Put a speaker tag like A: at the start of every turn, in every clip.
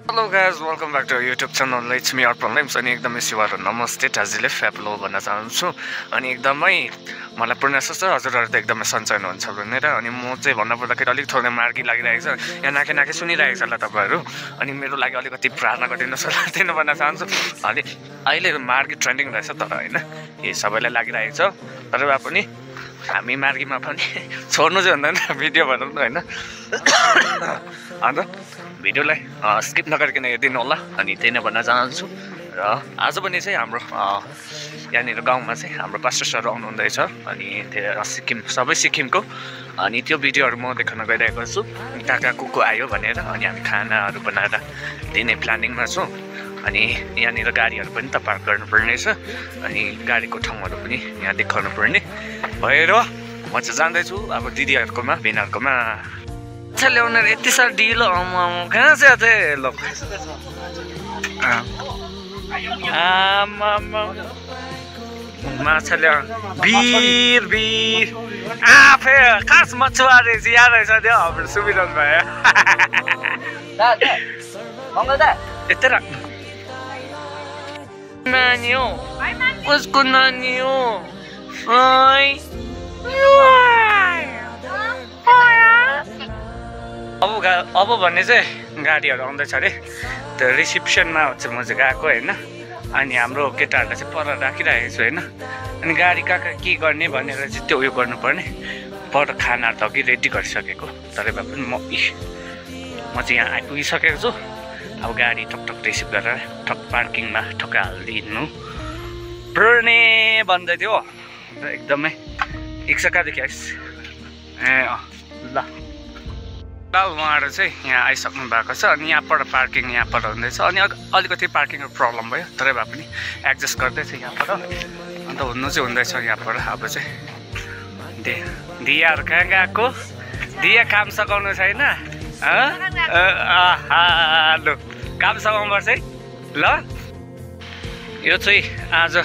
A: Hello guys, welcome back to our YouTube channel. It's me Arpan Lims अनि एकदमै शिवार नमस्ते टाजिले फ्याप्लो भन्न चाहन्छु अनि एकदमै मलाई प्रयास छ हजुरहरु त एकदमै सन्चै हुनुहुन्छ भनेर अनि म चाहिँ भन्न पर्दाखेरि अलिक थोरै मार्गी लागिरहेको छ यहाँ नाके नाके सुनिरहेको छ होला तपाईहरु अनि मेरो लागि अलिकति प्रार्थना गरिदिनुस् होला त्यही भन्न चाहन्छु अनि अहिले मार्गी ट्रेन्डिङ रहेछ तर हैन यो सबैलाई लागिरहेको छ तर भए पनि हामी मार्गीमा पनि छोड्नु चाहिँ हुँदैन भिडियो भनौँ न हैन अन्त भिडियोलाई स्किप नगरिकन हेर्दिनु होला अनि त्यही नै भन्न चाहन्छु र आज पनि चाहिँ हाम्रो यहाँनिर गाउँमा चाहिँ हाम्रो पास्टर सर आउनुहुँदैछ अनि सिक्किम सबै सिक्किमको अनि त्यो भिडियोहरू म देखाउन गइरहेको छु कहाँ को आयो भनेर अनि हामी खानाहरू बनाएर दिने प्लानिङमा छौँ अनि यहाँनिर गाडीहरू पनि त पार्क गर्नुपर्ने छ अनि गाडीको ठाउँहरू पनि यहाँ देखाउनु पर्ने भएर म चाहिँ जाँदैछु अब दिदीहरूकोमा भिनाहरूकोमा ल्याउन यति साह्रो ढिलो कहाँ चाहिँ थिएँ ल माछा ल्याउ भिर भिर आफै खास मछुवा रहेछ यहाँ रहेछ त्यो हाम्रो सुविधा भयो यतै राख्नु नानी हो कसको नानी हो अब भन्ने चाहिँ गाडीहरू आउँदैछ अरे त्यो रिसिप्सनमा चाहिँ म चाहिँ गएको होइन अनि हाम्रो केटाहरूलाई चाहिँ पर राखिरहेको छु होइन अनि गाडी कहाँ के गर्ने भनेर चाहिँ त्यो उयो गर्नुपर्ने पर खानाहरू त अघि रेडी गरिसकेको तर भए पनि म चाहिँ यहाँ आइपुगिसकेको छु अब गाडी टकटक रिसिभ गरेर ठक पार्किङमा ठक्क हालिदिनु पर्ने भन्दै थियो र एकदमै एक कहाँदेखि आइस ए ल उहाँहरू चाहिँ यहाँ आइसक्नु भएको छ अनि यहाँबाट पार्किङ यहाँबाट हुँदैछ अनि अलिकति पार्किङको प्रब्लम भयो तर भए पनि एडजस्ट गर्दैछ यहाँबाट अन्त हुनु चाहिँ हुँदैछ यहाँबाट अब चाहिँ दियाहरू कहाँ गएको दिया काम सघाउनु छैन लु काम सघाउनुपर्छ है ल यो चाहिँ आज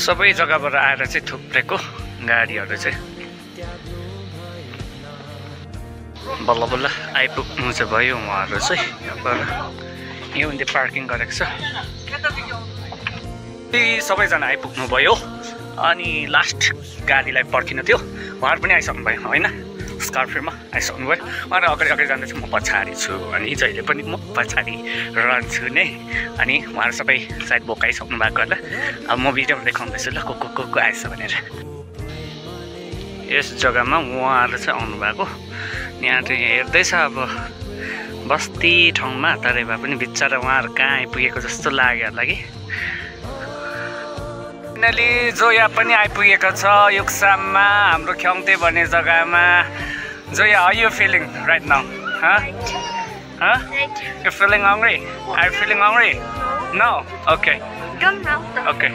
A: सबै जग्गाबाट आएर चाहिँ थुप्रेको गाडीहरू चाहिँ बल्ल बल्ल आइपुग्नु चाहिँ भयो उहाँहरू चाहिँ यहाँबाट यो उनले पार्किङ गरेको छ सबैजना आइपुग्नु भयो अनि लास्ट गाडीलाई पर्खिनु थियो उहाँहरू पनि आइसक्नु भयो होइन स्कर्पियोमा आइसक्नु भयो उहाँहरू अगाडि अगाडि जाँदैछु म पछाडि छु अनि जहिले पनि म पछाडि रहन्छु नै अनि उहाँहरू सबै सायद बोकाइसक्नु भएको होला अब म भिडियोमा देखाउँदैछु ल को आएछ भनेर यस जग्गामा उहाँहरू चाहिँ आउनुभएको यहाँ चाहिँ हेर्दैछ अब बस्ती ठाउँमा तर भए पनि बिचरा उहाँहरू कहाँ आइपुगेको जस्तो लाग्यो होला कि फाइनली जोया पनि आइपुगेको छ योक्साममा हाम्रो ख्याङ्ते भन्ने जग्गामा Zoya how you feeling right now you feeling hungry are you feeling hungry no okay okay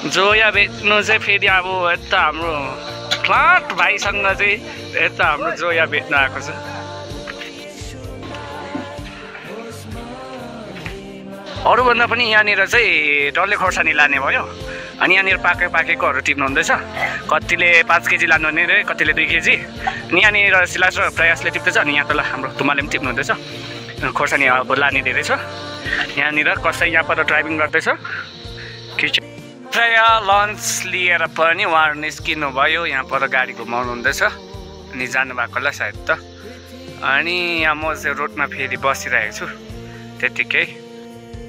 A: Zoya भेट्नु चाहिँ फेरि अब यता हाम्रो फ्लाट भाइसँग चाहिँ यता हाम्रो जोया भेट्न आएको छ अरूभन्दा पनि यहाँनिर चाहिँ डल्ले खोर्सानी लाने भयो अनि यहाँनिर पाकेकोहरू टिप्नु हुँदैछ कतिले 5 केजी लानु हुने रे कतिले 2 केजी अनि यहाँनिर सिलास र प्रयासले टिप्दैछ अनि यहाँ तल हाम्रो तुमाले पनि टिप्नु हुँदैछ खोर्सानी अब लाने धेरै छ यहाँनिर कसै यहाँबाट ड्राइभिङ गर्दैछ किचन प्राय लन्च लिएर पनि उहाँहरू निस्किनु भयो यहाँबाट गाडी घुमाउनु हुँदैछ अनि जानुभएको होला सायद त अनि यहाँ म चाहिँ रोडमा फेरि बसिरहेको छु त्यतिकै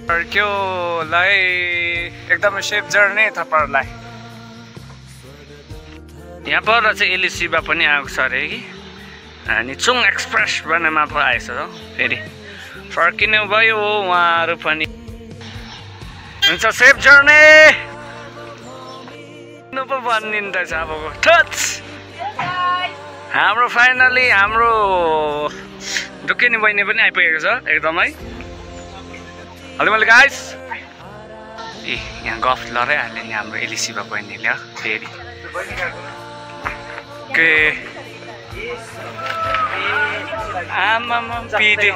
A: अर्क्योलाई एकदमै सेफ जर्नी तपाईँहरूलाई यहाँबाट चाहिँ एलिसीमा पनि आएको छ अरे कि अनि चुङ एक्सप्रेस बनामा पो आएछ फेरि फर्किनु भयो उहाँहरू पनि हुन्छ सेफ जर्नी पो भनिदिँदैछ अब टच हाम्रो फाइनली हाम्रो दुकिनी बहिनी पनि आइपुगेको छ एकदमै हेलो मैले गाइस ए यहाँ गफ लडाइहाल्यो नि हाम्रो एलिसीबा बहिनीले फेरि के आमामा पिदे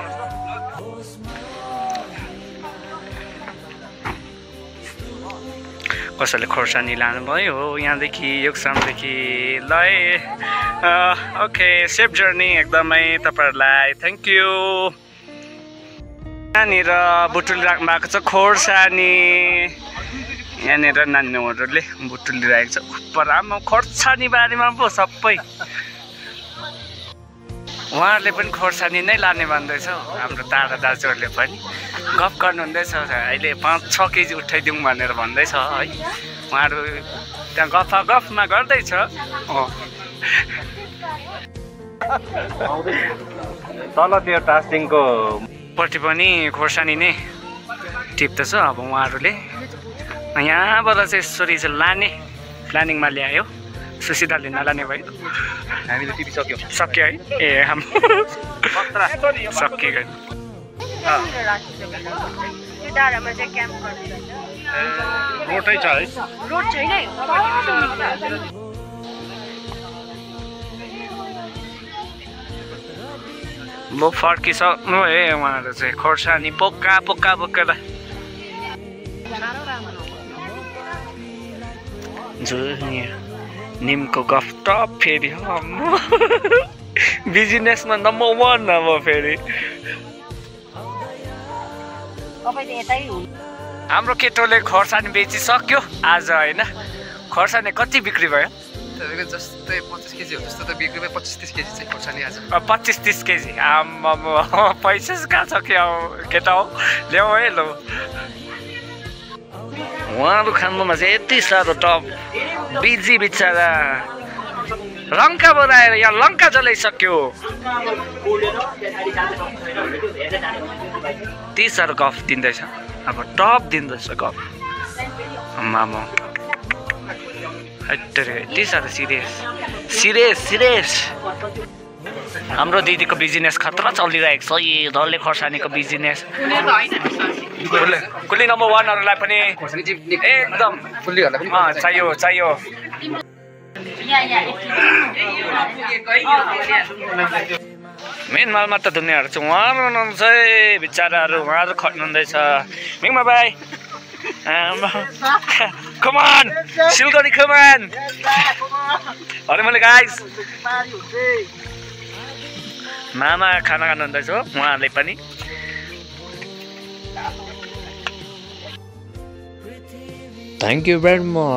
A: कसैले खोर्सानी लानुभयो यहाँदेखि योक्सामदेखि ल ओके सेफ जर्नी एकदमै तपाईहरुलाई थ्यांक यू। यहाँनिर बुटुली राख्नु भएको छ खोर्सानी। यहाँनिर नानीहरूले बुटुलिरहेको छ। उपर आमा खोर्सानी बारीमा पो सबै। उहाँहरूले पनि खोर्सानी नै लाने भन्दैछ हाम्रो दादा दाजुहरूले पनि गफ गर्नुहुँदैछ। अहिले 5-6 केजी उठाइदिउँ भनेर भन्दैछ है। उहाँहरू त्यहाँ गफमा गर्दैछ।
B: तल त्यो टास्टिङको
A: पट्टि पनि खोर्सानी नै टिप्दैछ। अब उहाँहरूले यहाँबाट चाहिँ यसरी चाहिँ लाने प्लानिङमा ल्यायो। सुसिदाले नलाने भयो।
B: हामीले टिपिसक्यौँ।
A: सक्यो है। ए सकियो।
B: रोटै छ है।
C: रोड छैन
A: म फर्किसक्नु है। उहाँहरू चाहिँ खोर्सानी पोका निमको गफ टप फेरि बिजनेसमा नम्बर 1 अब फेरि हाम्रो केटोले खोर्सानी बेचिसक्यो आज होइन। खोर्सानी कति बिक्री भयो?
D: तपाईँको जस्तै 25 केजी हो जस्तो त बिक्री भयो। 25-30 केजी चाहिँ खोर्सानी आज।
A: 25-30 केजी पैसा कहाँ छ क्या केटा हो ल्याऊ है ल। उहाँहरू खानुमा चाहिँ यति साह्रो टप बिजी बिचरा लङ्का बनाएर यहाँ लङ्का जलाइसक्यो। यति साह्रो गफ दिँदैछ। अब टप दिँदैछ गफ। मामा यति साह्रो सिरियस। हाम्रो दिदीको बिजनेस खतरा चलिरहेको छ। यी डल्ले खोर्सानीको बिजनेस कुल्ली नम्बर 1हरूलाई पनि एकदम चाहियो। मेन मालमा त दुनियाँहरू चाहिँ उहाँहरू हुनुहुन्छ है बिचराहरू। उहाँहरू खट्नुहुँदैछ। मिङमा भाइ कमान सिलगढी कमान अरे मैले गाइस मामा खाना खानुहुँदैछ उहाँहरूले पनि।
E: Thank you very much.